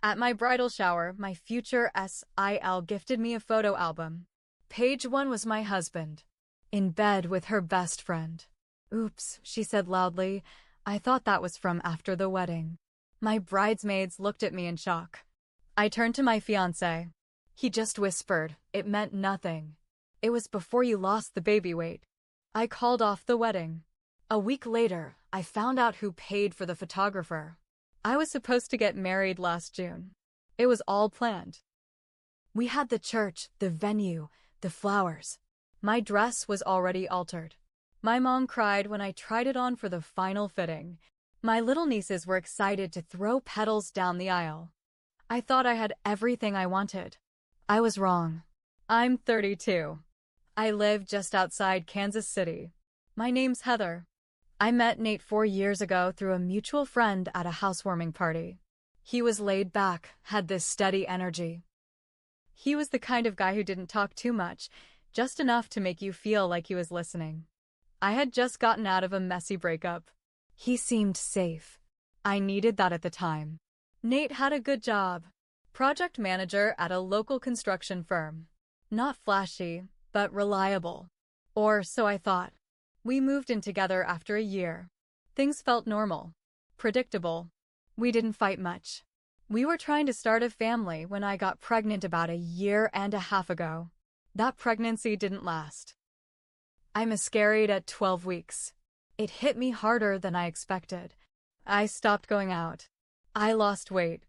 At my bridal shower, my future SIL gifted me a photo album. Page 1 was my husband, in bed with her best friend. Oops, she said loudly. I thought that was from after the wedding. My bridesmaids looked at me in shock. I turned to my fiancé. He just whispered, it meant nothing. It was before you lost the baby weight. I called off the wedding. A week later, I found out who paid for the photographer. I was supposed to get married last June. It was all planned. We had the church, the venue, the flowers. My dress was already altered. My mom cried when I tried it on for the final fitting. My little nieces were excited to throw petals down the aisle. I thought I had everything I wanted. I was wrong. I'm 32. I live just outside Kansas City. My name's Heather. I met Nate 4 years ago through a mutual friend at a housewarming party. He was laid back, had this steady energy. He was the kind of guy who didn't talk too much, just enough to make you feel like he was listening. I had just gotten out of a messy breakup. He seemed safe. I needed that at the time. Nate had a good job. Project manager at a local construction firm. Not flashy, but reliable. Or so I thought. We moved in together after a year. Things felt normal. Predictable. We didn't fight much. We were trying to start a family when I got pregnant about 1.5 years ago. That pregnancy didn't last. I miscarried at 12 weeks. It hit me harder than I expected. I stopped going out. I lost weight.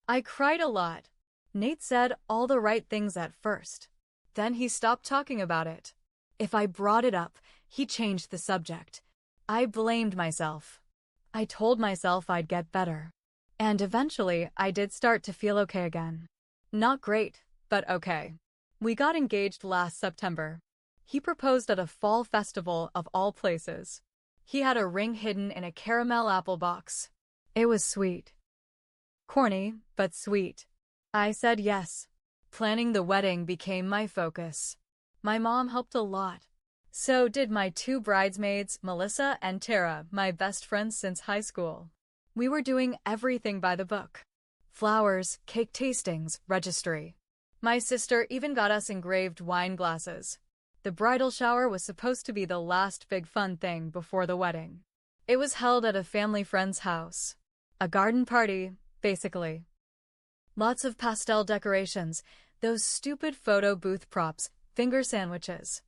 I cried a lot. Nate said all the right things at first. Then he stopped talking about it. If I brought it up, he changed the subject. I blamed myself. I told myself I'd get better. And eventually, I did start to feel okay again. Not great, but okay. We got engaged last September. He proposed at a fall festival of all places. He had a ring hidden in a caramel apple box. It was sweet. Corny, but sweet. I said yes. Planning the wedding became my focus. My mom helped a lot. So did my 2 bridesmaids, Melissa and Tara, my best friends since high school. We were doing everything by the book. Flowers, cake tastings, registry. My sister even got us engraved wine glasses. The bridal shower was supposed to be the last big fun thing before the wedding. It was held at a family friend's house. A garden party, basically. Lots of pastel decorations, those stupid photo booth props, finger sandwiches.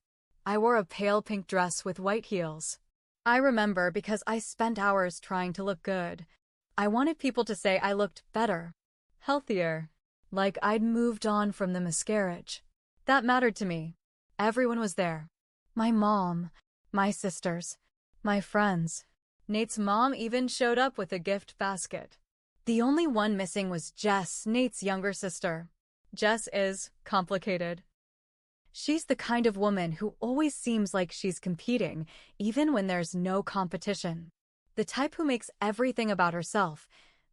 I wore a pale pink dress with white heels. I remember because I spent hours trying to look good. I wanted people to say I looked better, healthier, like I'd moved on from the miscarriage. That mattered to me. Everyone was there. My mom, my sisters, my friends. Nate's mom even showed up with a gift basket. The only one missing was Jess, Nate's younger sister. Jess is complicated. She's the kind of woman who always seems like she's competing, even when there's no competition. The type who makes everything about herself,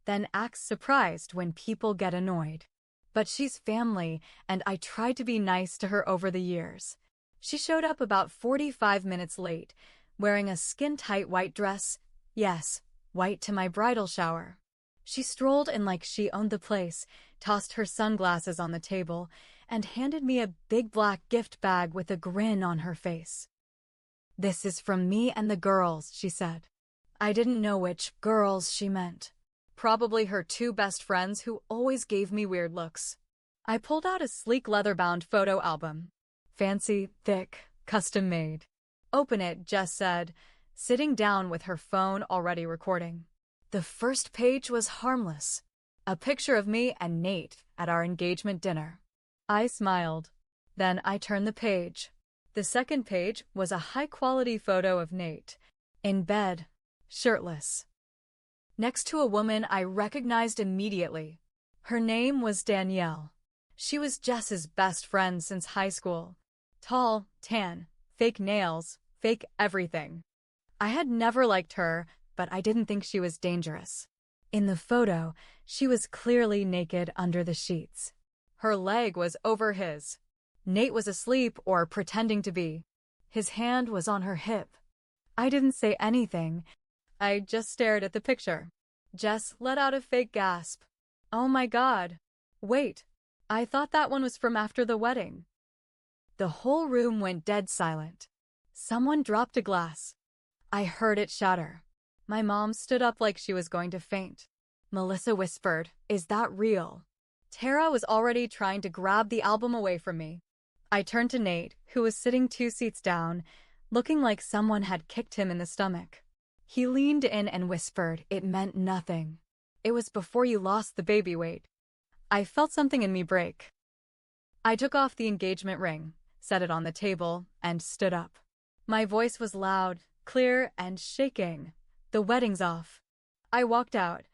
then acts surprised when people get annoyed. But she's family, and I tried to be nice to her over the years. She showed up about 45 minutes late, wearing a skin-tight white dress. Yes, white to my bridal shower. She strolled in like she owned the place, tossed her sunglasses on the table, and handed me a big black gift bag with a grin on her face. "This is from me and the girls," she said. I didn't know which girls she meant. Probably her 2 best friends who always gave me weird looks. I pulled out a sleek leather-bound photo album. Fancy, thick, custom-made. "Open it," Jess said, sitting down with her phone already recording. The first page was harmless. A picture of me and Nate at our engagement dinner. I smiled. Then I turned the page. The second page was a high-quality photo of Nate, in bed, shirtless, next to a woman I recognized immediately. Her name was Danielle. She was Jess's best friend since high school. Tall, tan, fake nails, fake everything. I had never liked her, but I didn't think she was dangerous. In the photo, she was clearly naked under the sheets. Her leg was over his. Nate was asleep or pretending to be. His hand was on her hip. I didn't say anything. I just stared at the picture. Jess let out a fake gasp. Oh my God. Wait. I thought that one was from after the wedding. The whole room went dead silent. Someone dropped a glass. I heard it shatter. My mom stood up like she was going to faint. Melissa whispered, "Is that real?" Tara was already trying to grab the album away from me. I turned to Nate, who was sitting 2 seats down, looking like someone had kicked him in the stomach. He leaned in and whispered, "It meant nothing. It was before you lost the baby weight." I felt something in me break. I took off the engagement ring, set it on the table, and stood up. My voice was loud, clear, and shaking. "The wedding's off." I walked out.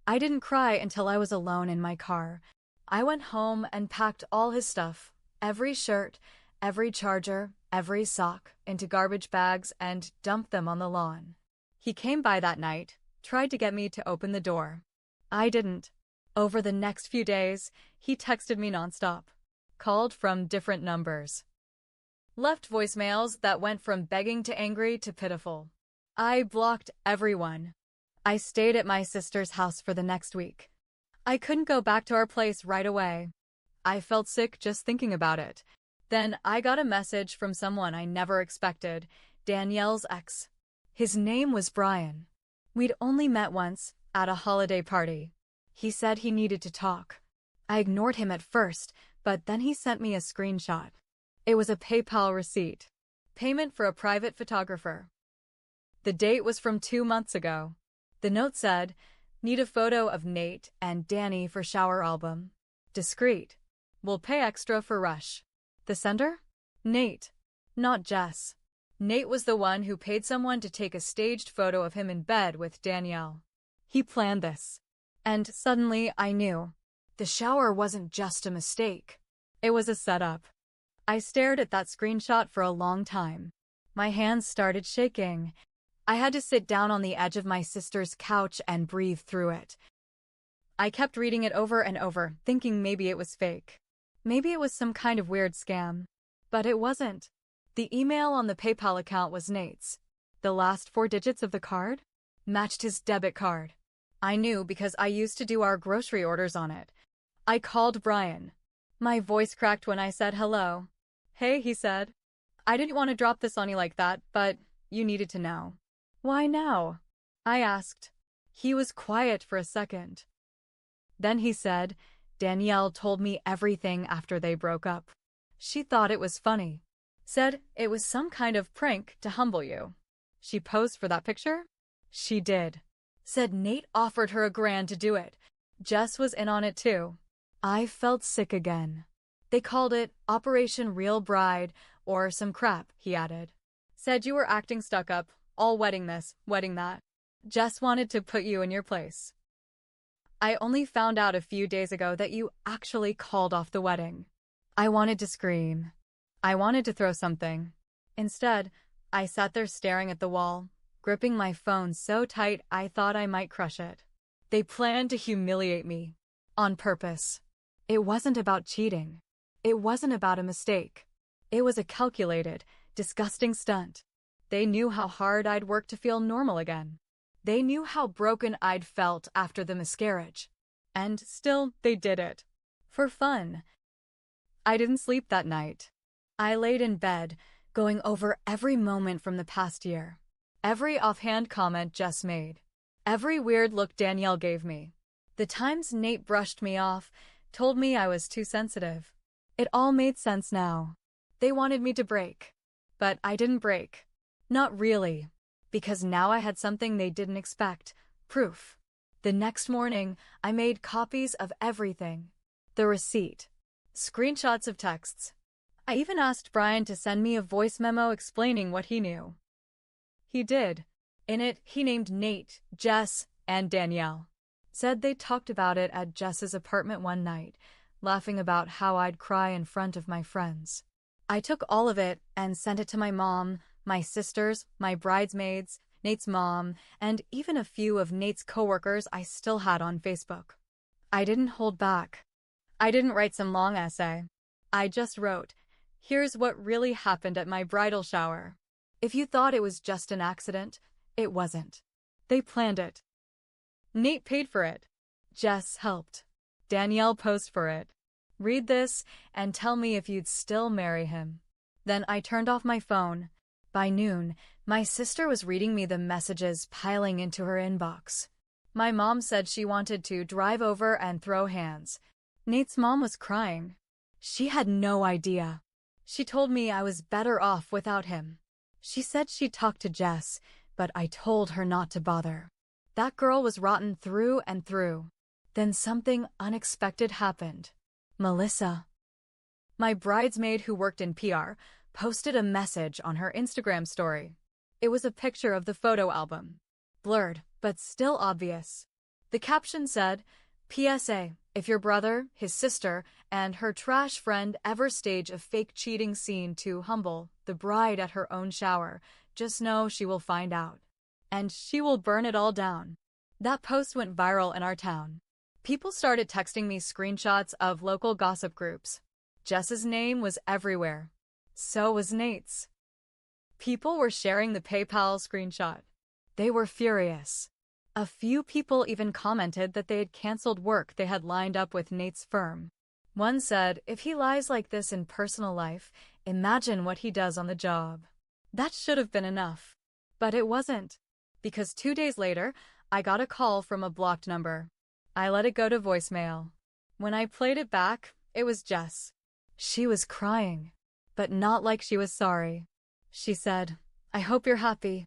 I didn't cry until I was alone in my car. I went home and packed all his stuff, every shirt, every charger, every sock, into garbage bags and dumped them on the lawn. He came by that night, tried to get me to open the door. I didn't. Over the next few days, he texted me nonstop, called from different numbers, left voicemails that went from begging to angry to pitiful. I blocked everyone. I stayed at my sister's house for the next week. I couldn't go back to our place right away. I felt sick just thinking about it. Then I got a message from someone I never expected, Danielle's ex. His name was Brian. We'd only met once, at a holiday party. He said he needed to talk. I ignored him at first, but then he sent me a screenshot. It was a PayPal receipt. Payment for a private photographer. The date was from 2 months ago. The note said, "Need a photo of Nate and Danny for shower album. Discreet. Will pay extra for rush." The sender? Nate, not Jess. Nate was the one who paid someone to take a staged photo of him in bed with Danielle. He planned this. And suddenly I knew. The shower wasn't just a mistake. It was a setup. I stared at that screenshot for a long time. My hands started shaking. I had to sit down on the edge of my sister's couch and breathe through it. I kept reading it over and over, thinking maybe it was fake. Maybe it was some kind of weird scam. But it wasn't. The email on the PayPal account was Nate's. The last 4 digits of the card matched his debit card. I knew because I used to do our grocery orders on it. I called Brian. My voice cracked when I said hello. "Hey," he said. "I didn't want to drop this on you like that, but you needed to know." "Why now?" I asked. He was quiet for a second. Then he said, "Danielle told me everything after they broke up. She thought it was funny. Said it was some kind of prank to humble you. She posed for that picture?" "She did." Said Nate offered her $1,000 to do it. Jess was in on it too. I felt sick again. They called it Operation Real Bride or some crap, he added. Said you were acting stuck up, all wedding this, wedding that. Jess wanted to put you in your place. I only found out a few days ago that you actually called off the wedding. I wanted to scream. I wanted to throw something. Instead, I sat there staring at the wall, gripping my phone so tight I thought I might crush it. They planned to humiliate me. On purpose. It wasn't about cheating. It wasn't about a mistake. It was a calculated, disgusting stunt. They knew how hard I'd worked to feel normal again. They knew how broken I'd felt after the miscarriage. And still, they did it. For fun. I didn't sleep that night. I laid in bed, going over every moment from the past year. Every offhand comment Jess made. Every weird look Danielle gave me. The times Nate brushed me off, told me I was too sensitive. It all made sense now. They wanted me to break. But I didn't break. Not really. Because now I had something they didn't expect. Proof. The next morning, I made copies of everything. The receipt. Screenshots of texts. I even asked Brian to send me a voice memo explaining what he knew. He did. In it, he named Nate, Jess, and Danielle. Said they talked about it at Jess's apartment one night, laughing about how I'd cry in front of my friends. I took all of it and sent it to my mom, my sisters, my bridesmaids, Nate's mom, and even a few of Nate's coworkers I still had on Facebook. I didn't hold back. I didn't write some long essay. I just wrote, "Here's what really happened at my bridal shower. If you thought it was just an accident, it wasn't. They planned it. Nate paid for it. Jess helped. Danielle posed for it. Read this and tell me if you'd still marry him. Then I turned off my phone. By noon, my sister was reading me the messages piling into her inbox. My mom said she wanted to drive over and throw hands. Nate's mom was crying. She had no idea. She told me I was better off without him. She said she'd talk to Jess, but I told her not to bother. That girl was rotten through and through. Then something unexpected happened. Melissa, my bridesmaid who worked in PR, posted a message on her Instagram story. It was a picture of the photo album. Blurred, but still obvious. The caption said, PSA, if your brother, his sister, and her trash friend ever stage a fake cheating scene to humble the bride at her own shower, just know she will find out. And she will burn it all down. That post went viral in our town. People started texting me screenshots of local gossip groups. Jess's name was everywhere. So was Nate's. People were sharing the PayPal screenshot. They were furious. A few people even commented that they had canceled work they had lined up with Nate's firm. One said, if he lies like this in personal life, imagine what he does on the job. That should have been enough. But it wasn't. Because 2 days later, I got a call from a blocked number. I let it go to voicemail. When I played it back, it was Jess. She was crying, but not like she was sorry. She said, I hope you're happy.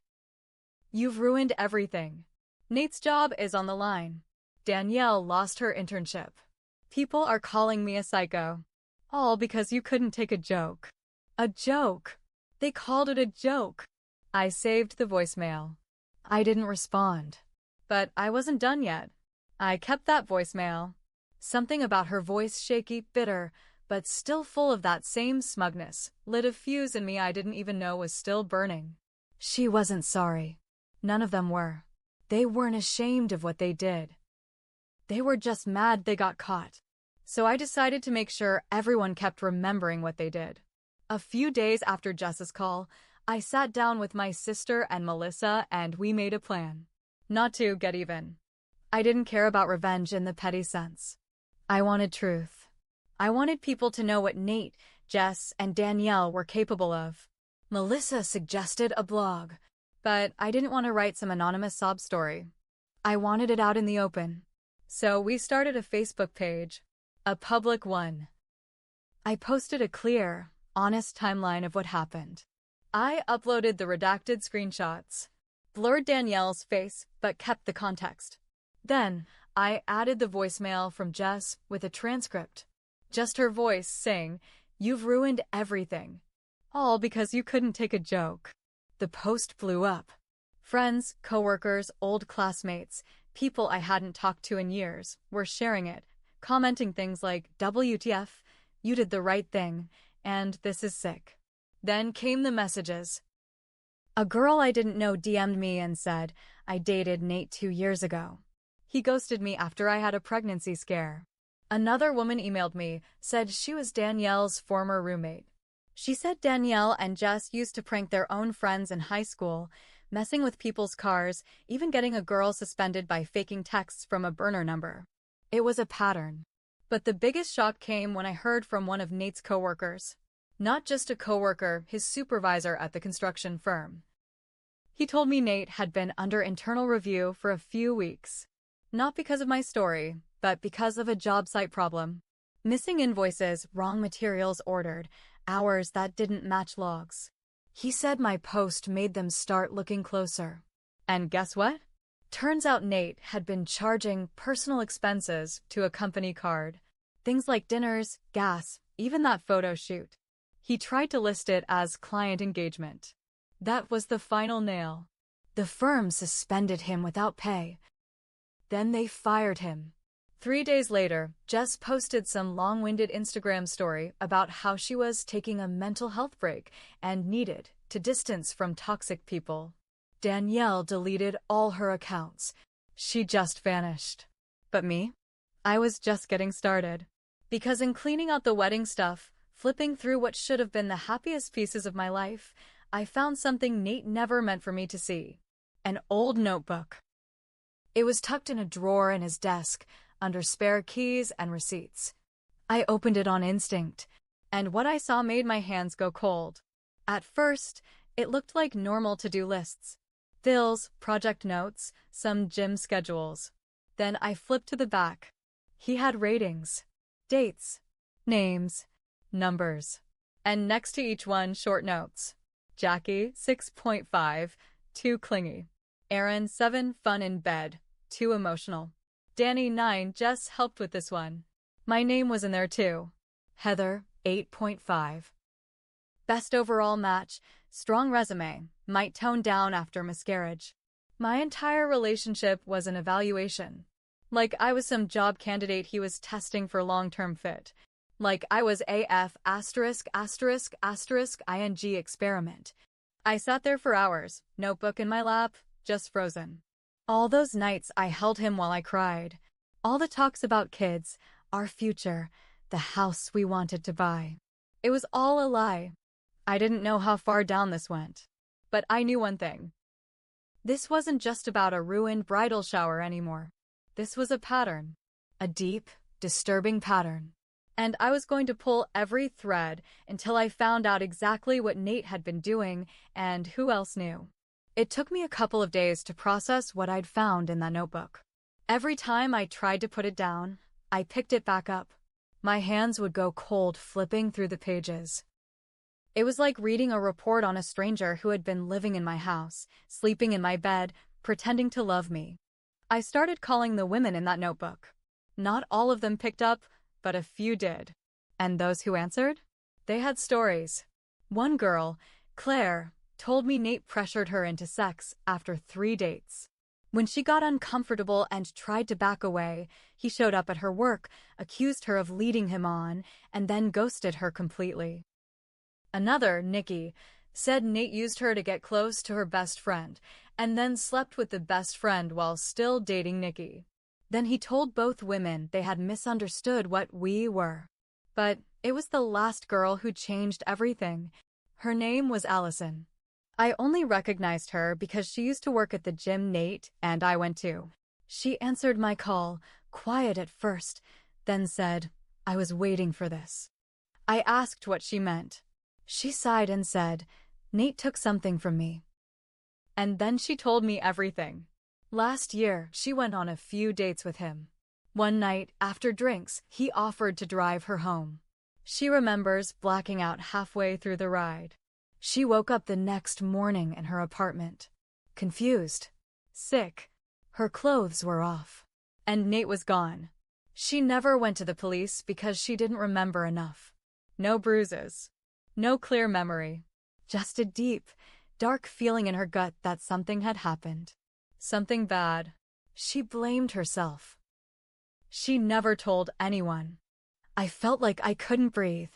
You've ruined everything. Nate's job is on the line. Danielle lost her internship. People are calling me a psycho. All because you couldn't take a joke. A joke. They called it a joke. I saved the voicemail. I didn't respond. But I wasn't done yet. I kept that voicemail. Something about her voice, shaky, bitter, but still full of that same smugness, lit a fuse in me I didn't even know was still burning. She wasn't sorry. None of them were. They weren't ashamed of what they did. They were just mad they got caught. So I decided to make sure everyone kept remembering what they did. A few days after Jess's call, I sat down with my sister and Melissa and we made a plan. Not to get even. I didn't care about revenge in the petty sense. I wanted truth. I wanted people to know what Nate, Jess, and Danielle were capable of. Melissa suggested a blog, but I didn't want to write some anonymous sob story. I wanted it out in the open. So we started a Facebook page, a public one. I posted a clear, honest timeline of what happened. I uploaded the redacted screenshots, blurred Danielle's face, but kept the context. Then, I added the voicemail from Jess with a transcript. Just her voice saying, "You've ruined everything." All because you couldn't take a joke. The post blew up. Friends, coworkers, old classmates, people I hadn't talked to in years, were sharing it, commenting things like, WTF, you did the right thing, and this is sick. Then came the messages. A girl I didn't know DM'd me and said, I dated Nate 2 years ago. He ghosted me after I had a pregnancy scare. Another woman emailed me, said she was Danielle's former roommate. She said Danielle and Jess used to prank their own friends in high school, messing with people's cars, even getting a girl suspended by faking texts from a burner number. It was a pattern. But the biggest shock came when I heard from one of Nate's coworkers. Not just a coworker, his supervisor at the construction firm. He told me Nate had been under internal review for a few weeks. Not because of my story, but because of a job site problem. Missing invoices, wrong materials ordered, hours that didn't match logs. He said my post made them start looking closer. And guess what? Turns out Nate had been charging personal expenses to a company card. Things like dinners, gas, even that photo shoot. He tried to list it as client engagement. That was the final nail. The firm suspended him without pay. Then they fired him. 3 days later, Jess posted some long-winded Instagram story about how she was taking a mental health break and needed to distance from toxic people. Danielle deleted all her accounts. She just vanished. But me? I was just getting started. Because in cleaning out the wedding stuff, flipping through what should have been the happiest pieces of my life, I found something Nate never meant for me to see. An old notebook. It was tucked in a drawer in his desk, under spare keys and receipts. I opened it on instinct, and what I saw made my hands go cold. At first, it looked like normal to-do lists. Bills, project notes, some gym schedules. Then I flipped to the back. He had ratings, dates, names, numbers, and next to each one, short notes. Jackie, 6.5, too clingy. Aaron, 7, fun in bed, too emotional. Danny, 9, Jess helped with this one. My name was in there too. Heather, 8.5. Best overall match, strong resume, might tone down after miscarriage. My entire relationship was an evaluation. Like I was some job candidate he was testing for long-term fit. Like I was AF ****ing experiment. I sat there for hours, notebook in my lap, just frozen. All those nights I held him while I cried. All the talks about kids, our future, the house we wanted to buy. It was all a lie. I didn't know how far down this went. But I knew one thing. This wasn't just about a ruined bridal shower anymore. This was a pattern. A deep, disturbing pattern. And I was going to pull every thread until I found out exactly what Nate had been doing and who else knew. It took me a couple of days to process what I'd found in that notebook. Every time I tried to put it down, I picked it back up. My hands would go cold flipping through the pages. It was like reading a report on a stranger who had been living in my house, sleeping in my bed, pretending to love me. I started calling the women in that notebook. Not all of them picked up, but a few did. And those who answered? They had stories. One girl, Claire, told me Nate pressured her into sex after 3 dates. When she got uncomfortable and tried to back away, he showed up at her work, accused her of leading him on, and then ghosted her completely. Another, Nikki, said Nate used her to get close to her best friend, and then slept with the best friend while still dating Nikki. Then he told both women they had misunderstood what we were. But it was the last girl who changed everything. Her name was Allison. I only recognized her because she used to work at the gym Nate and I went to. She answered my call, quiet at first, then said, "I was waiting for this." I asked what she meant. She sighed and said, "Nate took something from me." And then she told me everything. Last year, she went on a few dates with him. One night, after drinks, he offered to drive her home. She remembers blacking out halfway through the ride. She woke up the next morning in her apartment. Confused. Sick. Her clothes were off. And Nate was gone. She never went to the police because she didn't remember enough. No bruises. No clear memory. Just a deep, dark feeling in her gut that something had happened. Something bad. She blamed herself. She never told anyone. I felt like I couldn't breathe.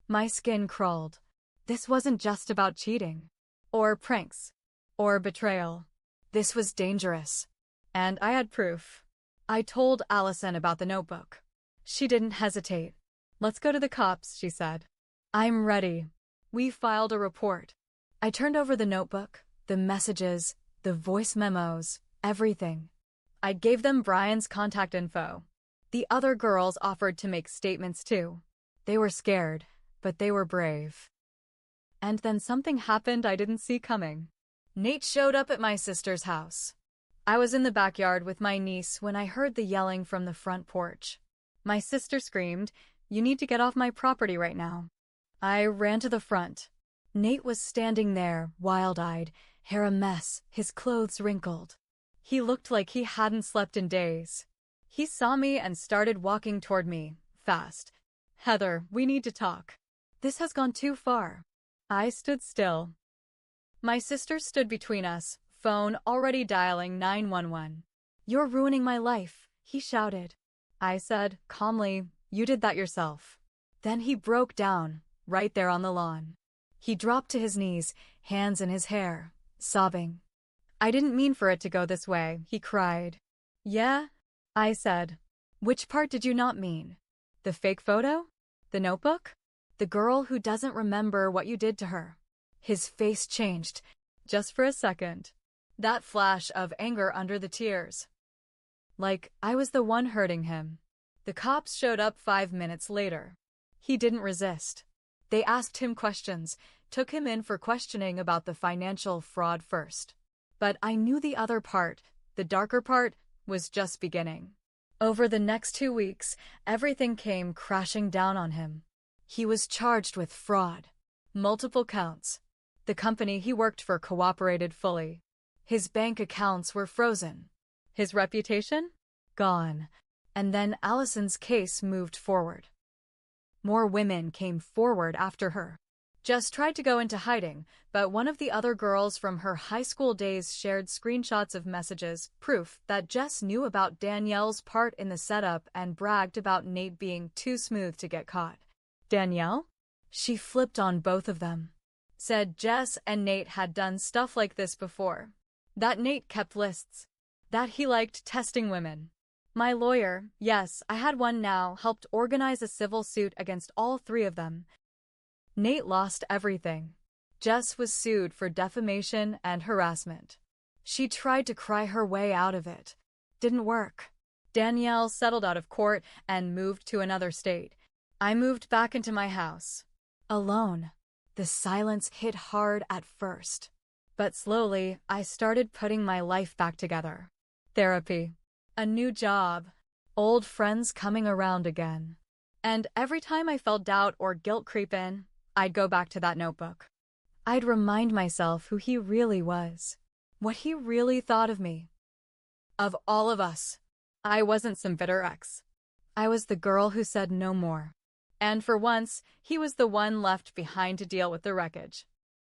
My skin crawled. This wasn't just about cheating. Or pranks. Or betrayal. This was dangerous. And I had proof. I told Allison about the notebook. She didn't hesitate. "Let's go to the cops," she said. "I'm ready." We filed a report. I turned over the notebook, the messages, the voice memos, everything. I gave them Brian's contact info. The other girls offered to make statements too. They were scared, but they were brave. And then something happened I didn't see coming. Nate showed up at my sister's house. I was in the backyard with my niece when I heard the yelling from the front porch. My sister screamed, "You need to get off my property right now." I ran to the front. Nate was standing there, wild-eyed, hair a mess, his clothes wrinkled. He looked like he hadn't slept in days. He saw me and started walking toward me, fast. "Heather, we need to talk. This has gone too far." I stood still. My sister stood between us, phone already dialing 911. "You're ruining my life," he shouted. I said, calmly, "You did that yourself." Then he broke down, right there on the lawn. He dropped to his knees, hands in his hair, sobbing. "I didn't mean for it to go this way," he cried. "Yeah?" I said. "Which part did you not mean? The fake photo? The notebook? The girl who doesn't remember what you did to her?" His face changed, just for a second. That flash of anger under the tears. like I was the one hurting him. The cops showed up 5 minutes later. He didn't resist. They asked him questions, took him in for questioning about the financial fraud first. But I knew the other part, the darker part, was just beginning. Over the next 2 weeks, everything came crashing down on him. He was charged with fraud. Multiple counts. The company he worked for cooperated fully. His bank accounts were frozen. His reputation? Gone. And then Allison's case moved forward. More women came forward after her. Jess tried to go into hiding, but one of the other girls from her high school days shared screenshots of messages, proof that Jess knew about Danielle's part in the setup, and bragged about Nate being too smooth to get caught. Danielle? She flipped on both of them. Said Jess and Nate had done stuff like this before. That Nate kept lists. That he liked testing women. My lawyer, yes, I had one now, helped organize a civil suit against all three of them. Nate lost everything. Jess was sued for defamation and harassment. She tried to cry her way out of it. Didn't work. Danielle settled out of court and moved to another state. I moved back into my house. Alone. The silence hit hard at first. But slowly, I started putting my life back together. Therapy. A new job. Old friends coming around again. And every time I felt doubt or guilt creep in, I'd go back to that notebook. I'd remind myself who he really was. What he really thought of me. Of all of us. I wasn't some bitter ex. I was the girl who said no more. And for once, he was the one left behind to deal with the wreckage.